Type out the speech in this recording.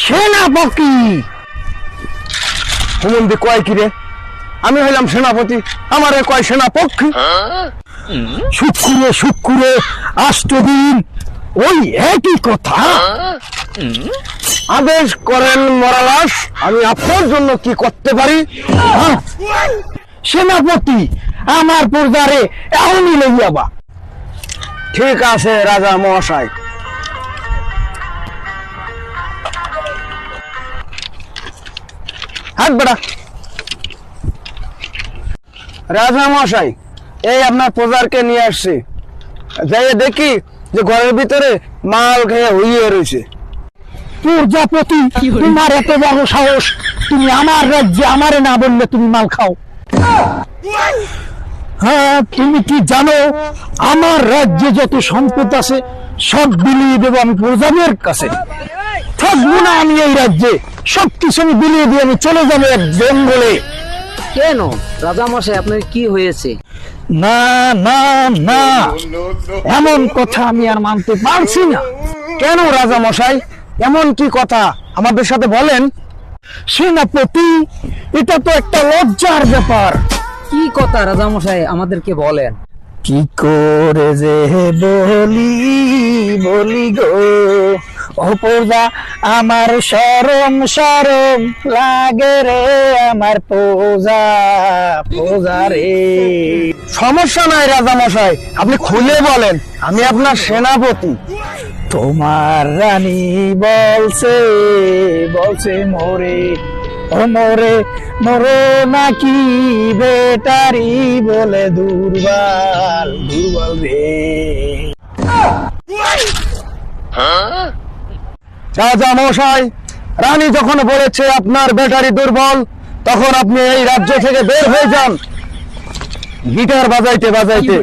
সেনাপতি হুমন্দি কয় কি রে? আমি হইলাম সেনাপতি, আমারে কয় সেনাপক্ষী। শুক্রে শুক্রে আষ্টদিন ওই একই কথা। আদেশ করেন মরালাস, আমি আপনার জন্য কি করতে পারি? সেনাপতি, আমার প্রজারে এমনই লইয়াবা। ঠিক আছে রাজা মহাশয়। হাত বেড়া। রাজা মহাশয়, এই আপনার প্রজারকে নিয়ে আসছি, যাই দেখি যে ঘরের ভিতরে মাল খেয়ে হইয়ে রয়েছে। প্রজাপতি, তোমার এত বড় সাহস, তুমি আমার রাজ্যে আমারে না বললে তুমি মাল খাও? হ্যাঁ, তুমি কি জানো আমার রাজ্যে যত সম্পদ আছে সব বিলিয়ে দেবো আমি প্রজাদের কাছে। থাকবো না আমি এই রাজ্যে, সবকিছু আমি বিলিয়ে দিয়ে আমি চলে যাবো এক জঙ্গলে। কেন রাজামশাই, আপনার কি হয়েছে? না না না, এমন কথা আমি আর মানতে পারছি না। কেন রাজা মশাই, এমন কি কথা আমাদের সাথে বলেন? সেনাপতি, এটা তো একটা লজ্জার ব্যাপার। কি কথা রাজামশাই, আমাদেরকে বলেন। কি করে যে বলি বলি গো অপূর্বা, আমার শরম শরম লাগে রে আমার পূজা পূজা রে। সমস্যা নাই রাজা মশাই, আপনি খুলে বলেন, আমি আপনার সেনাপতি। তোমার রানী বলছে বলছে মোরে ও মোরে মোরে নাকি বেটারি বলে দুর্বল দুর্বল রে। রাজা মশাই, রানী যখন বলেছে আপনার বেটারি দুর্বল, তখন আপনি এই রাজ্য থেকে বের হয়ে যান গিটার বাজাইতে বাজাইতে।